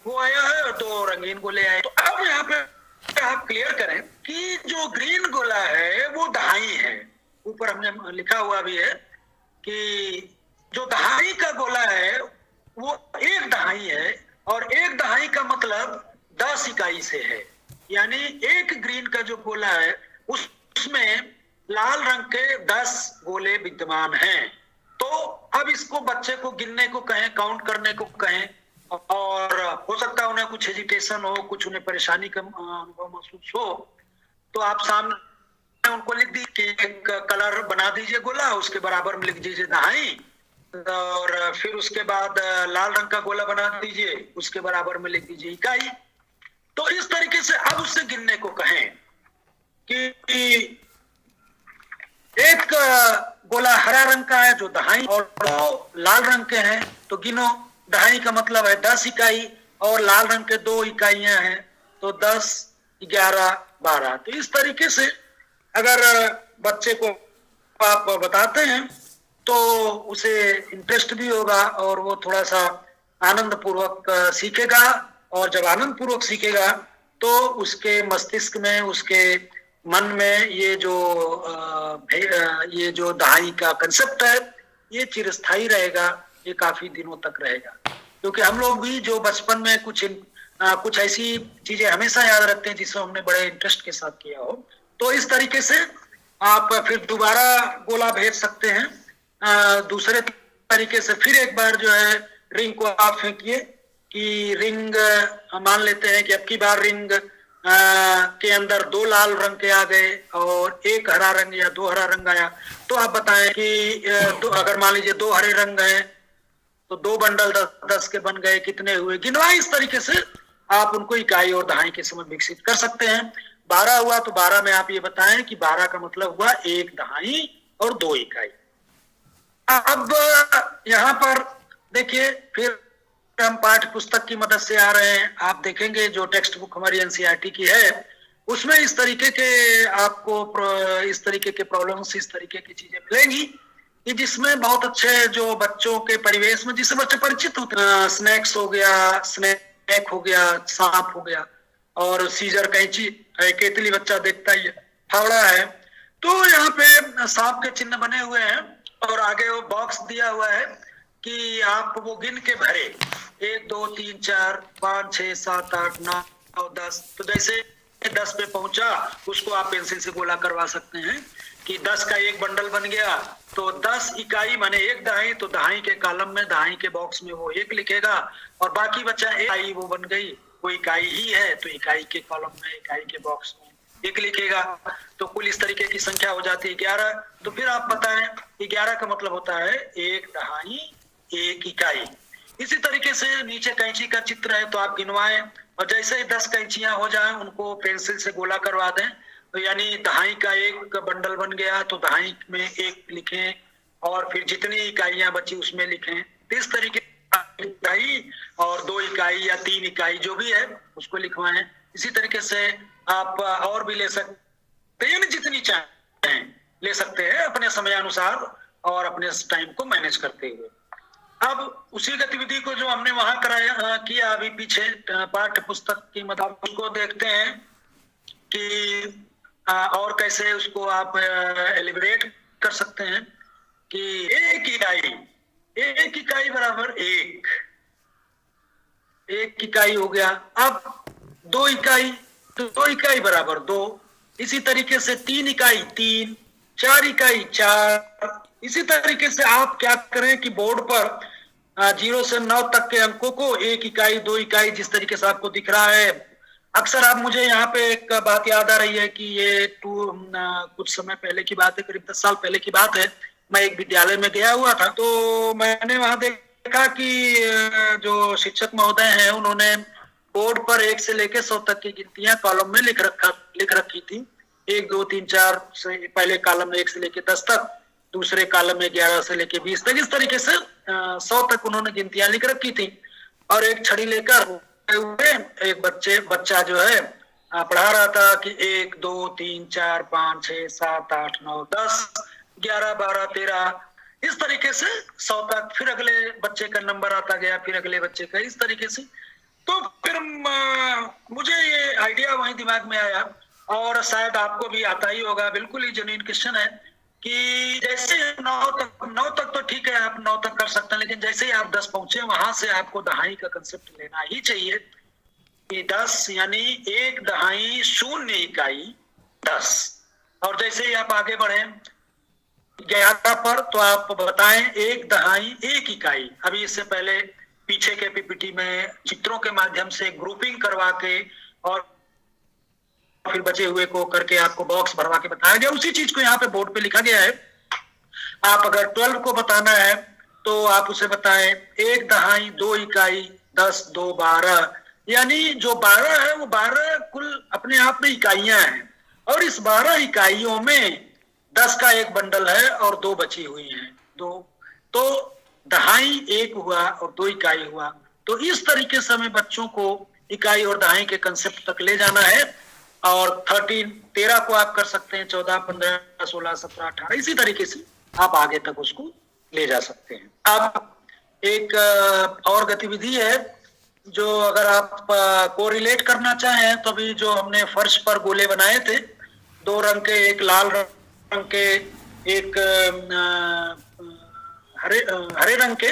वो आया है, और 2 रंगीन गोले आए। तो अब यहाँ पे आप क्लियर करें कि जो ग्रीन गोला है वो दहाई है। ऊपर हमने लिखा हुआ भी है कि जो दहाई का गोला है वो 1 दहाई है, और 1 दहाई का मतलब 10 इकाई से है, यानी एक ग्रीन का जो गोला है उसमें लाल रंग के 10 गोले विद्यमान हैं। तो अब जब इसको बच्चे को गिनने को कहें, काउंट करने को कहें, और हो सकता है उन्हें कुछ हेजिटेशन हो, कुछ उन्हें परेशानी का अनुभव महसूस हो, तो आप सामने उनको लिख दीजिए, एक कलर बना दीजिए गोला, उसके बराबर में लिख दीजिए दहाई, और फिर उसके बाद लाल रंग का गोला बना दीजिए, उसके बराबर में लिख दीजिए इकाई। तो इस तरीके से अब उससे गिनने को कहें कि एक गोला हरा रंग का है जो दहाई, और दो लाल रंग के हैं तो गिनो, दहाई का मतलब है 10 इकाई, और लाल रंग के 2 इकाइयां हैं तो 10, 11, 12। तो इस तरीके से अगर बच्चे को आप बताते हैं तो उसे इंटरेस्ट भी होगा और वो थोड़ा सा आनंद पूर्वक सीखेगा, और जब आनंद पूर्वक सीखेगा तो उसके मस्तिष्क में, उसके मन में ये जो दहाई का कंसेप्ट है ये चिरस्थायी रहेगा, ये काफी दिनों तक रहेगा। क्योंकि हम लोग भी जो बचपन में कुछ ऐसी चीजें हमेशा याद रखते हैं जिसको हमने बड़े इंटरेस्ट के साथ किया हो। तो इस तरीके से आप फिर दोबारा गोला भेज सकते हैं। दूसरे तरीके से फिर एक बार जो है रिंग को आप फेंकिए कि रिंग, मान लेते हैं कि अब की बार रिंग के अंदर 2 लाल रंग के आ गए और 1 हरा रंग या 2 हरा रंग आया, तो आप बताएं कि अगर मान लीजिए 2 हरे रंग हैं तो 2 बंडल 10 के बन गए, कितने हुए गिनवाए। इस तरीके से आप उनको इकाई और दहाई के समझ विकसित कर सकते हैं। 12 हुआ तो 12 में आप ये बताएं कि 12 का मतलब हुआ 1 दहाई और 2 इकाई। अब यहाँ पर देखिए फिर हम पाठ्य पुस्तक की मदद से आ रहे हैं। आप देखेंगे जो टेक्स्ट बुक हमारी एनसीईआरटी की है उसमें इस तरीके के आपको इस तरीके के प्रॉब्लम्स, इस तरीके की चीजें मिलेंगी कि जिसमें बहुत अच्छे जो बच्चों के परिवेश में जिससे बच्चे परिचित होते हैं, स्नैक्स हो गया, स्नैक हो गया, सांप हो गया, और सीजर, कैंची, केतली बच्चा देखता ही है, फावड़ा है। तो यहाँ पे सांप के चिन्ह बने हुए हैं और आगे वो बॉक्स दिया हुआ है कि आप वो गिन के भरे 1 2 3 4 5 6 7 8 9 10। तो जैसे 10 पे पहुंचा उसको आप पेंसिल से गोला करवा सकते हैं कि 10 का एक बंडल बन गया तो 10 इकाई माने 1 दहाई, तो दहाई के कॉलम में, दहाई के बॉक्स में वो 1 लिखेगा, और बाकी बचा 1 इकाई, वो बन गई, वो इकाई ही है तो इकाई के कॉलम में, इकाई के बॉक्स में 1 लिखेगा। तो कुल इस तरीके की संख्या हो जाती है 11। तो फिर आप बताएं 11 का मतलब होता है 1 दहाई 1 इकाई। इसी तरीके से नीचे कैंची का चित्र है तो आप गिनवाएं, और जैसे ही 10 कैंचियां हो जाएं उनको पेंसिल से गोला करवा दें, तो यानी दहाई का 1 बंडल बन गया तो दहाई में 1 लिखें, और फिर जितनी इकाइयां बची उसमें लिखें। इस तरीके इकाई और 2 इकाई या 3 इकाई जो भी है उसको लिखवाएं। इसी तरीके से आप और भी ले सकते हैं, जितनी चाहें ले सकते हैं अपने समय अनुसार और अपने टाइम को मैनेज करते हुए। अब उसी गतिविधि को जो हमने वहां कराया किया अभी पीछे पाठ्य पुस्तक की मदद, उसको देखते हैं कि और कैसे उसको आप एलिब्रेट कर सकते हैं कि 1 इकाई बराबर 1 इकाई हो गया। अब 2 इकाई तो 2 इकाई बराबर 2। इसी तरीके से 3 इकाई 3, 4 इकाई 4। इसी तरीके से आप क्या करें कि बोर्ड पर 0 से 9 तक के अंकों को 1 इकाई 2 इकाई जिस तरीके से आपको दिख रहा है। अक्सर आप मुझे यहाँ पे एक बात याद आ रही है कि ये कुछ समय पहले की बात है, करीब 10 साल पहले की बात है। मैं एक विद्यालय में गया हुआ था तो मैंने वहां देखा कि जो शिक्षक महोदय हैं उन्होंने बोर्ड पर 1 से लेकर 100 तक की गिनतियां कॉलम में लिख रखी थी। 1 2 3 4 से पहले कॉलम में 1 से लेकर 10 तक, दूसरे कॉलम में 11 से लेकर 20 तक। इस तरीके से 100 तक उन्होंने गिनतियां लिख रखी थी, और एक छड़ी लेकर एक बच्चा जो है पढ़ा रहा था कि 1 2 3 4 5 6 7 8 9 10 11 12 13, इस तरीके से 100 तक। फिर अगले बच्चे का नंबर आता गया, फिर अगले बच्चे का, इस तरीके से। तो फिर मुझे ये आइडिया वही दिमाग में आया, और शायद आपको भी आता ही होगा, बिल्कुल ही जेन्युइन क्वेश्चन है कि जैसे 9 तक तो ठीक है, आप 9 तक कर सकते हैं, लेकिन जैसे ही आप 10 पहुंचे वहां से आपको दहाई का कंसेप्ट लेना ही चाहिए कि 10 यानी 1 दहाई 0 इकाई 10। और जैसे ही आप आगे बढ़े 11 पर तो आप बताएं 1 दहाई 1 इकाई। अभी इससे पहले पीछे के पीपीटी में चित्रों के माध्यम से ग्रुपिंग करवा के और फिर बचे हुए को करके आपको बॉक्स भरवा के बताया गया, उसी चीज को यहाँ पे बोर्ड पे लिखा गया है। आप अगर 12 को बताना है तो आप उसे बताएं 1 दहाई 2 इकाई 10 2 12, यानी जो 12 है वो 12 कुल अपने आप में इकाइयां हैं, और इस 12 इकाइयों में 10 का एक बंडल है और 2 बची हुई हैं, 2, तो दहाई 1 हुआ और 2 इकाई हुआ। तो इस तरीके से हमें बच्चों को इकाई और दहाई के कंसेप्ट तक ले जाना है, और 13 को आप कर सकते हैं 14 15 16 17 18, इसी तरीके से आप आगे तक उसको ले जा सकते हैं। अब एक और गतिविधि है जो अगर आप कोरिलेट करना चाहें तो अभी जो हमने फर्श पर गोले बनाए थे 2 रंग के, एक लाल रंग के, एक हरे रंग के,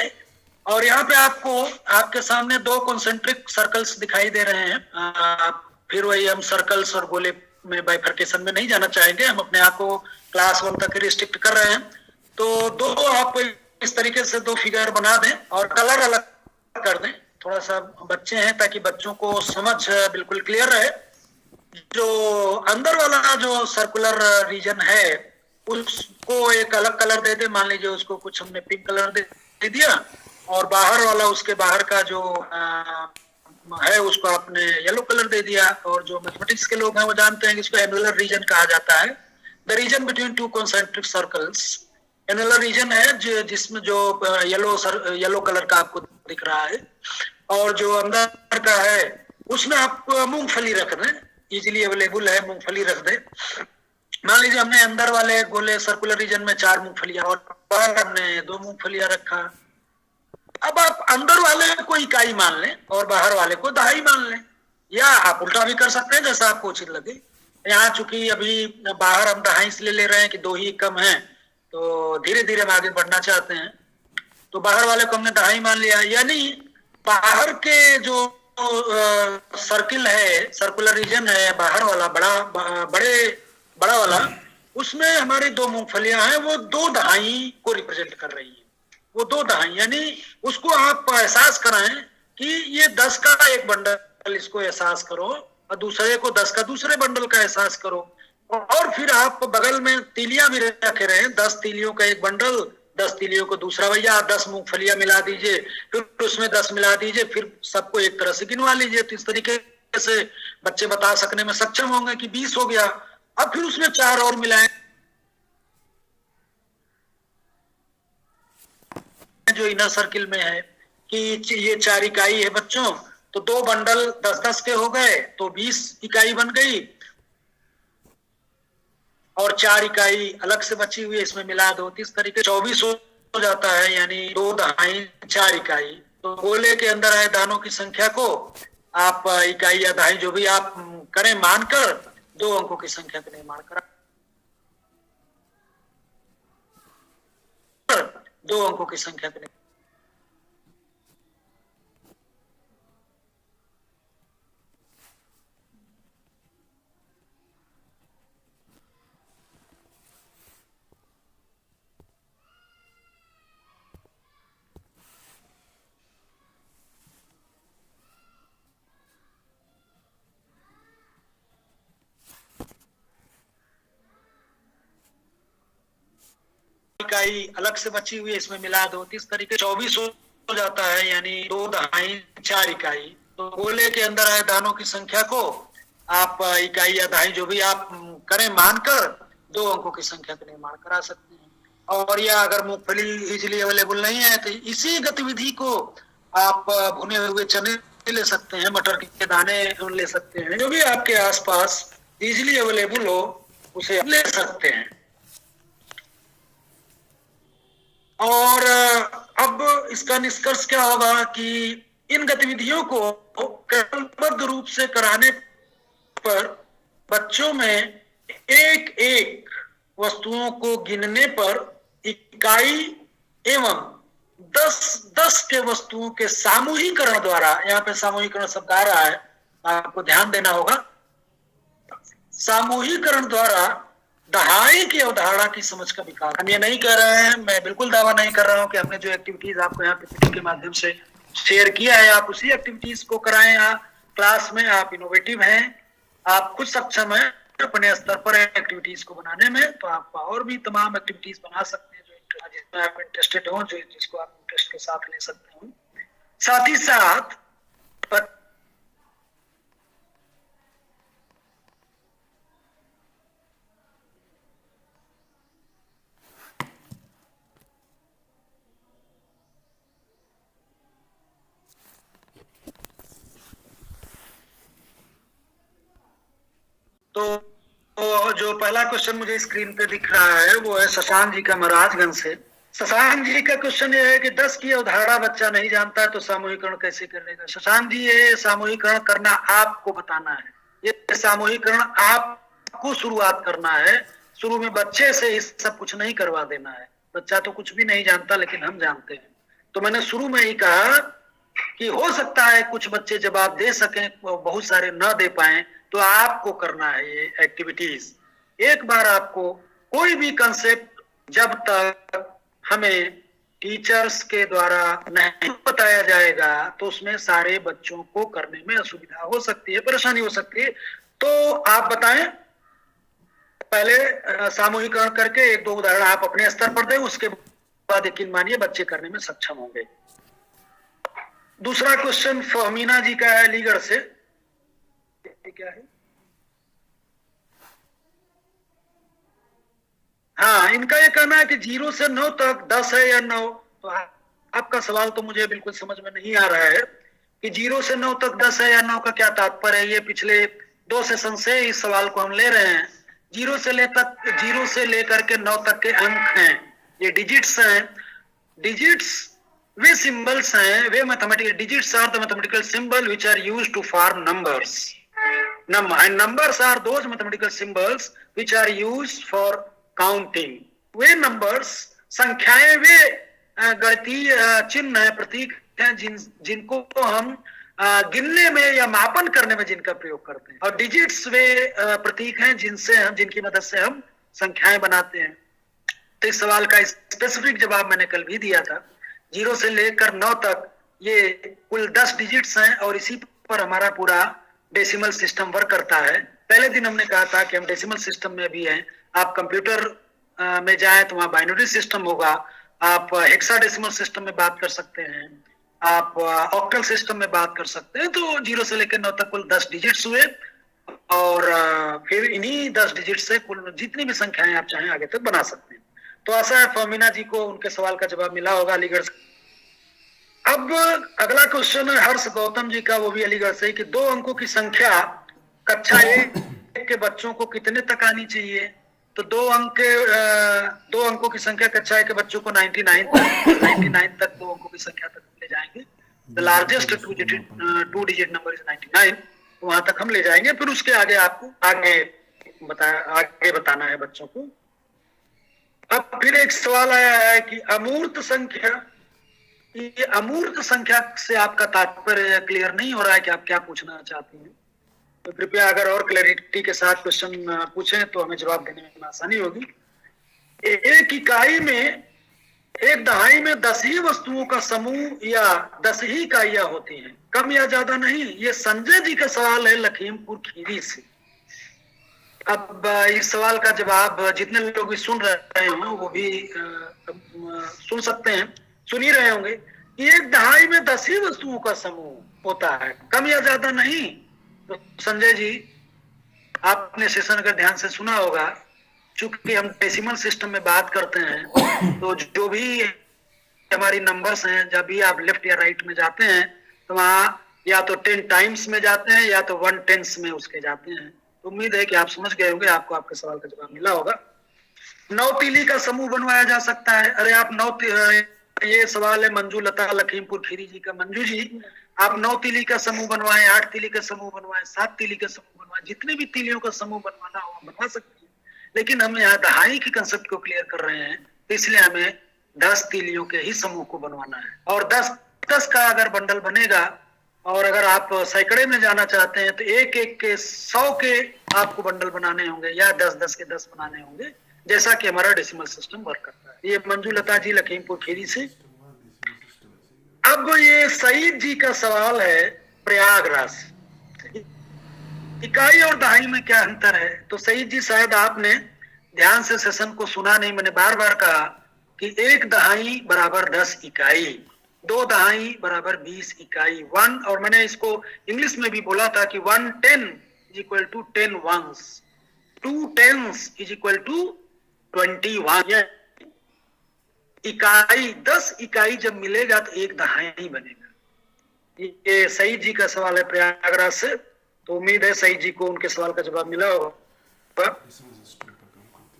और यहाँ पे आपको आपके सामने 2 कॉन्सेंट्रिक सर्कल्स दिखाई दे रहे हैं। फिर वही हम सर्कल्स और गोले में बाइफर्केशन में नहीं जाना चाहेंगे, हम अपने आप को क्लास 1 तक रिस्ट्रिक्ट कर रहे हैं। तो 2 आप इस तरीके से 2 फिगर बना दें और कलर अलग कर दें, थोड़ा सा बच्चे हैं ताकि बच्चों को समझ बिल्कुल क्लियर रहे। जो अंदर वाला जो सर्कुलर रीजन है उसको एक अलग कलर दे दे, मान लीजिए उसको कुछ हमने पिंक कलर दे दिया, और बाहर वाला उसके बाहर का जो है उसको आपने येलो कलर दे दिया। और जो मैथमेटिक्स के लोग हैं वो जानते हैं कि इसको एनुलर रीजन कहा जाता है, the region between 2 concentric circles. Annular region है जिसमें जो येलो कलर का आपको दिख रहा है, और जो अंदर का है उसमें आप मूंगफली रख दें, इजीली अवेलेबल है, मूंगफली रख दें। मान लीजिए हमने अंदर वाले गोले सर्कुलर रीजन में 4 मूंगफलियां और बाहर हमने 2 मूंगफलियां रखा। अब आप अंदर वाले को इकाई मान लें और बाहर वाले को दहाई मान लें, या आप उल्टा भी कर सकते हैं जैसा आपको उचित लगे। यहाँ चूंकि अभी बाहर हम दहाई इसलिए ले रहे हैं कि 2 ही कम है, तो धीरे धीरे हम आगे बढ़ना चाहते हैं, तो बाहर वाले को हमने दहाई मान लिया। यानी बाहर के जो सर्किल है, सर्कुलर रीजन है बाहर वाला बड़ा वाला, उसमें हमारी 2 मूंगफलियां हैं, वो 2 दहाई को रिप्रेजेंट कर रही है। वो 2 दहाई, यानी उसको आप एहसास कराएं कि ये 10 का एक बंडल, इसको एहसास करो, और दूसरे को 10 का दूसरे बंडल का एहसास करो। और फिर आप बगल में तीलियां भी रखे रहे, 10 तीलियों का एक बंडल, 10 तीलियों को दूसरा, भैया 10 मूंगफलियां मिला दीजिए, फिर उसमें 10 मिला दीजिए, फिर सबको एक तरह से गिनवा लीजिए। तो इस तरीके से बच्चे बता सकने में सक्षम होंगे कि 20 हो गया। अब फिर उसमें 4 और मिलाएं जो इनर सर्किल में है कि ये 4 इकाई है बच्चों, तो 2 बंडल 10-10 के हो गए तो 20 इकाई बन गई, और 4 इकाई अलग से बची हुई है, इसमें मिला दो, इस तरीके 24 हो जाता है, यानी 2 दहाई 4 इकाई। तो गोले के अंदर आए दानों की संख्या को आप इकाई या दहाई जो भी आप करें मानकर 2 अंकों की संख्या के निर्माण करा 2 अंकों की संख्या के इकाई अलग से बची हुई है, इसमें मिला दो, इस तरीके 24 हो जाता है, यानी 2 दहाई 4 इकाई। तो गोले के अंदर आए दानों की संख्या को आप इकाई या दहाई जो भी आप करें मानकर 2 अंकों की संख्या का निर्माण करा सकते हैं। और या अगर मूंगफली इजीली अवेलेबल नहीं है तो इसी गतिविधि को आप भुने हुए चने ले सकते हैं, मटर के दाने ले सकते हैं, जो भी आपके आसपास इजीली अवेलेबल हो उसे ले सकते हैं। और अब इसका निष्कर्ष क्या होगा कि इन गतिविधियों को क्रमबद्ध रूप से कराने पर बच्चों में एक एक वस्तुओं को गिनने पर इकाई एवं 10 के वस्तुओं के सामूहिकरण द्वारा, यहाँ पे सामूहिकरण शब्द आ रहा है, आपको ध्यान देना होगा, सामूहिकरण द्वारा दहाई की अवधारणा की समझ का विकास। हम ये नहीं कह रहे हैं, मैं बिल्कुल दावा नहीं कर रहा हूं कि हमने जो एक्टिविटीज आपको यहाँ पीपीटी के माध्यम से शेयर किया है आप उसी एक्टिविटीज को कराएं। यहाँ क्लास में आप इनोवेटिव हैं, आप खुद सक्षम हैं अपने स्तर पर एक्टिविटीज को बनाने में, तो आप और भी तमाम एक्टिविटीज बना सकते हैं जिसमें आप इंटरेस्टेड हो, जिसको आप इंटरेस्ट के साथ ले सकते हो। साथ ही साथ तो जो पहला क्वेश्चन मुझे स्क्रीन पे दिख रहा है वो है शशांक जी का महाराजगंज से। शशांक जी का क्वेश्चन ये है कि 10 की अवधारणा बच्चा नहीं जानता तो सामूहिकरण कैसे करेगा। शशांक जी, ये सामूहिकरण करना आपको बताना है, ये सामूहिकरण आपको शुरुआत करना है। शुरू में बच्चे से इस सब कुछ नहीं करवा देना है, बच्चा तो कुछ भी नहीं जानता लेकिन हम जानते हैं। तो मैंने शुरू में ही कहा कि हो सकता है कुछ बच्चे जवाब दे सकें, बहुत सारे न दे पाए, तो आपको करना है ये एक्टिविटीज। एक बार आपको कोई भी कंसेप्ट जब तक हमें टीचर्स के द्वारा नहीं बताया जाएगा तो उसमें सारे बच्चों को करने में असुविधा हो सकती है, परेशानी हो सकती है। तो आप बताएं, पहले सामूहिकरण करके एक दो उदाहरण आप अपने स्तर पर दें, उसके बाद यकीन मानिए बच्चे करने में सक्षम होंगे। दूसरा क्वेश्चन फहमीना जी का है अलीगढ़ से। क्या है? हाँ, इनका ये कहना है कि 0 से 9 तक 10 है या 9। तो आपका सवाल तो मुझे बिल्कुल समझ में नहीं आ रहा है कि 0 से 9 तक 10 है या 9 का क्या तात्पर्य है। ये पिछले 2 सेशन से इस सवाल को हम ले रहे हैं। 0 से लेकर के 9 तक के अंक हैं, ये डिजिट्स हैं। डिजिट्स वे सिंबल्स हैं, वे mathematical digits are the mathematical symbol which are used to form numbers. And numbers are those mathematical symbols which are used for counting. Way numbers, संख्याएं वे गणितीय चिन्ह है, प्रतीक हैं जिनको हम गिनने में या मापन करने में जिनका प्रयोग करते हैं। और डिजिट्स वे प्रतीक हैं जिनकी मदद से हम संख्याएं बनाते हैं। तो इस सवाल का स्पेसिफिक जवाब मैंने कल भी दिया था। 0 से लेकर 9 तक ये कुल 10 डिजिट्स हैं और इसी पर हमारा पूरा डेसिमल सिस्टम वर्क करता है। पहले दिन हमने कहा था कि हम डेसिमल सिस्टम में भी हैं। आप कंप्यूटर में जाएं तो वहां बाइनरी सिस्टम होगा, आप हेक्साडेसिमल सिस्टम में बात कर सकते हैं, आप ऑक्टल सिस्टम में बात कर सकते हैं। तो 0 से लेकर 9 तक कुल 10 डिजिट्स हुए और फिर इन्हीं 10 डिजिट से कुल जितनी भी संख्याएं आप चाहें आगे तक बना सकते हैं। तो आशा है फहमीना जी को उनके सवाल का जवाब मिला होगा अलीगढ़ से। अब अगला क्वेश्चन है हर्ष गौतम जी का, वो भी अलीगढ़ से, कि 2 अंकों की संख्या कक्षा 1 के बच्चों को कितने तक आनी चाहिए। तो 2 अंकों की संख्या कक्षा 1 के बच्चों को 99 तक 2 अंकों की संख्या तक ले जाएंगे। The largest 2 digit number is 99, तो वहां तक हम ले जाएंगे। फिर उसके आगे आपको आगे बताना है बच्चों को। अब फिर एक सवाल आया है कि अमूर्त संख्या, ये अमूर्त संख्या से आपका तात्पर्य क्लियर नहीं हो रहा है कि आप क्या पूछना चाहते हैं। तो कृपया अगर और क्लैरिटी के साथ क्वेश्चन पूछें तो हमें जवाब देने में आसानी होगी। एक इकाई में, एक दहाई में 10 ही वस्तुओं का समूह या 10 ही इकाइयां होती हैं, कम या ज्यादा नहीं। ये संजय जी का सवाल है लखीमपुर खीरी से। अब इस सवाल का जवाब जितने लोग भी सुन रहे हों वो भी सुन सकते हैं, सुन ही रहे होंगे। एक दहाई में 10 ही वस्तुओं का समूह होता है, कम या ज्यादा नहीं। तो संजय जी, आपने सेशन अगर ध्यान से सुना होगा, चूंकि हम डेसिमल सिस्टम में बात करते हैं तो जो भी हमारी नंबर्स हैं, जब भी आप लेफ्ट या राइट में जाते हैं तो वहां या तो 10 टाइम्स में जाते हैं या तो 1/10 में उसके जाते हैं। तो उम्मीद है कि आप समझ गए होंगे, आपको आपके सवाल का जवाब मिला होगा। 9 तीली का समूह बनवाया जा सकता है। अरे आप ये सवाल है मंजू लता लखीमपुर खीरी जी का। मंजू जी, आप 9 तीली का समूह बनवाएं, 8 तीली का समूह बनवाएं, 7 तीली का समूह बनवाएं, जितने भी तीलियों का समूह बनवाना हो बनवा सकते हैं। लेकिन हम यहाँ दहाई के कंसेप्ट को क्लियर कर रहे हैं, तो इसलिए हमें 10 तीलियों के ही समूह को बनवाना है। और 10 का अगर बंडल बनेगा, और अगर आप सैकड़े में जाना चाहते हैं तो एक के 100 के आपको बंडल बनाने होंगे या 10-10 के 10 बनाने होंगे, जैसा कि हमारा डेसिमल सिस्टम वर्क करता है। ये मंजूलता जी लखीमपुर खीरी से। अब ये सईद जी का सवाल है प्रयागराज से, इकाई और दहाई में क्या अंतर है? तो सईद जी शायद आपने ध्यान से सेशन को सुना नहीं, मैंने बार बार कहा कि 1 दहाई बराबर 10 इकाई, 2 दहाई बराबर 20 इकाई, 1, और मैंने इसको इंग्लिश में भी बोला था कि 1 10 is equal to 10 ones, 2 tens is equal to 21। इकाई 10 इकाई जब मिलेगा तो 1 दहाई बनेगा। ये सईद जी का सवाल है प्रयागराज से, तो उम्मीद है सईद जी को उनके सवाल का जवाब मिला होगा।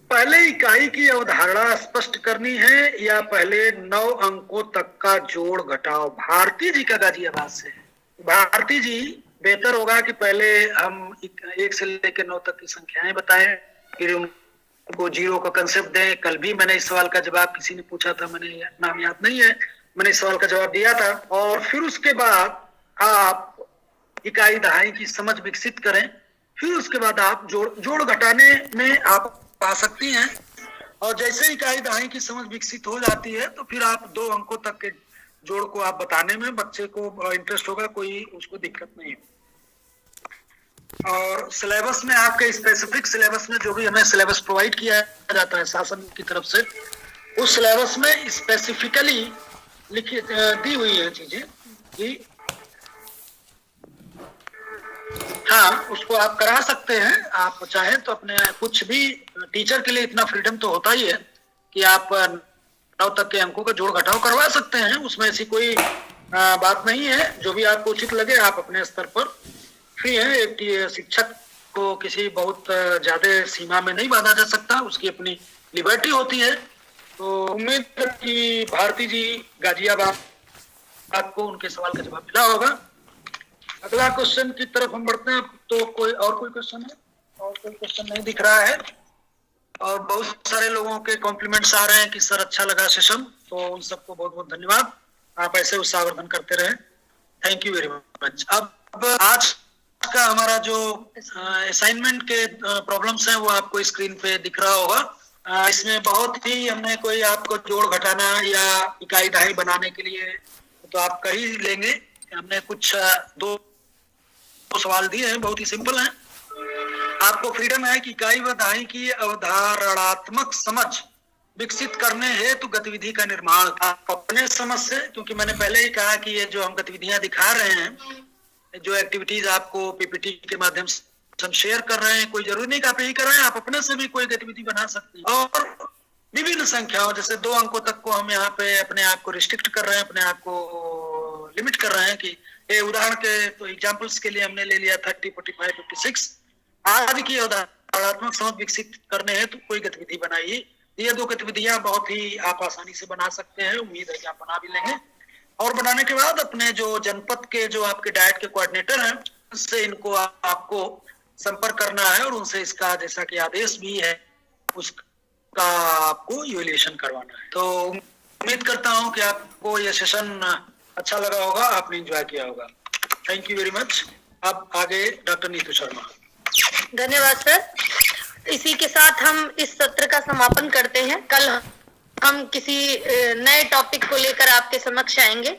पहले इकाई की अवधारणा स्पष्ट करनी है या पहले 9 अंकों तक का जोड़ घटाव? भारती जी का गाजियाबाद से है। भारती जी, बेहतर होगा कि पहले हम 1 से लेकर 9 तक की संख्याएं बताएं, फिर उनको जीरो का कंसेप्ट दें। कल भी मैंने इस सवाल का जवाब, किसी ने पूछा था, मैंने नाम याद नहीं है, मैंने इस सवाल का जवाब दिया था। और फिर उसके बाद आप इकाई दहाई की समझ विकसित करें, फिर उसके बाद आप जोड़ घटाने में आप आ सकती हैं। और जैसे इकाई दहाई की समझ विकसित हो जाती है तो फिर आप 2 अंकों तक के जोड़ को आप बताने में बच्चे को इंटरेस्ट होगा, कोई उसको दिक्कत नहीं है। और सिलेबस में आपके स्पेसिफिक सिलेबस में जो भी हमें सिलेबस प्रोवाइड किया जाता है शासन की तरफ से, उस सिलेबस में स्पेसिफिकली लिखी दी हुई है चीजें कि हाँ, उसको आप करा सकते हैं। आप चाहें तो अपने, कुछ भी टीचर के लिए इतना फ्रीडम तो होता ही है कि आप 9 तक के अंकों का जोड़ घटाव करवा सकते हैं, उसमें ऐसी कोई बात नहीं है। जो भी आपको उचित लगे आप अपने स्तर पर फ्री हैं। एक शिक्षक को किसी बहुत ज्यादा सीमा में नहीं बांधा जा सकता, उसकी अपनी लिबर्टी होती है। तो उम्मीद है कि भारती जी गाजियाबाद आपको उनके सवाल का जवाब मिला होगा। अगला क्वेश्चन की तरफ हम बढ़ते हैं। तो कोई क्वेश्चन है? और कोई क्वेश्चन नहीं दिख रहा है। और बहुत सारे लोगों के कॉम्प्लीमेंट्स आ रहे हैं कि सर अच्छा लगा सेशन, तो उन सबको बहुत बहुत धन्यवाद। आप ऐसे उत्साहवर्धन करते रहें। Thank you very much. अब आज का हमारा जो असाइनमेंट के प्रॉब्लम्स हैं वो आपको स्क्रीन पे दिख रहा होगा। इसमें बहुत ही हमने कोई आपको जोड़ घटाना या इकाई दहाई बनाने के लिए तो आप कर ही लेंगे। हमने कुछ 2 सवाल दिए हैं, बहुत ही सिंपल हैं। आपको फ्रीडम है कि इकाई व दहाई की अवधारणात्मक समझ विकसित करने हेतु गतिविधि का निर्माण आप अपने समझ से, क्योंकि मैंने पहले ही कहा कि ये जो हम गतिविधियां दिखा रहे हैं, जो एक्टिविटीज आपको पीपीटी के माध्यम से हम शेयर कर रहे हैं, कोई जरूरी नहीं कि आप यही कर रहे हैं, आप अपने से भी कोई गतिविधि बना सकते हैं। और विभिन्न संख्याओं, जैसे 2 अंकों तक को हम यहाँ पे अपने आप को रिस्ट्रिक्ट कर रहे हैं, अपने आप को लिमिट कर रहे हैं कि ये उदाहरण के तो एग्जांपल्स के लिए हमने ले लिया 30, 45, 56 आदि की अवधारणात्मक समझ विकसित करने हैं तो कोई गतिविधि बनाइए। ये 2 गतिविधियां बहुत ही आप आसानी से बना सकते हैं, उम्मीद है कि आप बना भी लेंगे। और बनाने के बाद अपने जो जनपद के जो आपके डाइट के कोऑर्डिनेटर हैं उससे इनको आपको संपर्क करना है और उनसे इसका जैसा कि आदेश भी है उसका आपको इवैल्यूएशन करवाना है। तो उम्मीद करता हूं कि आपको ये सेशन अच्छा लगा होगा, आपने एंजॉय किया होगा। Thank you very much. अब आगे डॉक्टर नीतू शर्मा। धन्यवाद सर। इसी के साथ हम इस सत्र का समापन करते हैं। कल हम किसी नए टॉपिक को लेकर आपके समक्ष आएंगे।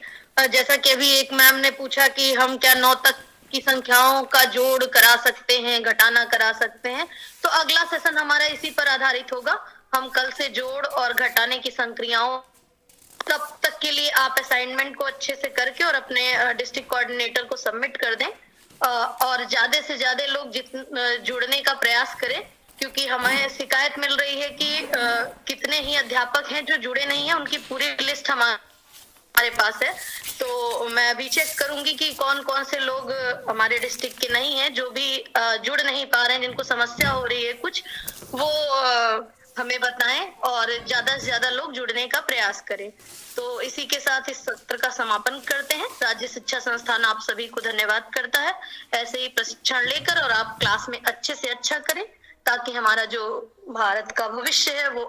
जैसा कि अभी एक मैम ने पूछा कि हम क्या 9 तक की संख्याओं का जोड़ करा सकते हैं, घटाना करा सकते हैं, तो अगला सेशन हमारा इसी पर आधारित होगा। हम कल से जोड़ और घटाने की संक्रियाओं, तब तक के लिए आप असाइनमेंट को अच्छे से करके और अपने डिस्ट्रिक्ट कोऑर्डिनेटर को सबमिट कर दें और ज्यादा से ज्यादा लोग जुड़ने का प्रयास करें, क्योंकि हमें शिकायत मिल रही है कि कितने ही अध्यापक हैं जो जुड़े नहीं हैं, उनकी पूरी लिस्ट हमारे पास है। तो मैं अभी चेक करूंगी कि कौन कौन से लोग हमारे डिस्ट्रिक्ट के नहीं हैं, जो भी जुड़ नहीं पा रहे हैं, जिनको समस्या हो रही है कुछ, वो हमें बताएं और ज्यादा से ज्यादा लोग जुड़ने का प्रयास करें। तो इसी के साथ इस सत्र का समापन करते हैं। राज्य शिक्षा संस्थान आप सभी को धन्यवाद करता है। ऐसे ही प्रशिक्षण लेकर और आप क्लास में अच्छे से अच्छा करें ताकि हमारा जो भारत का भविष्य है वो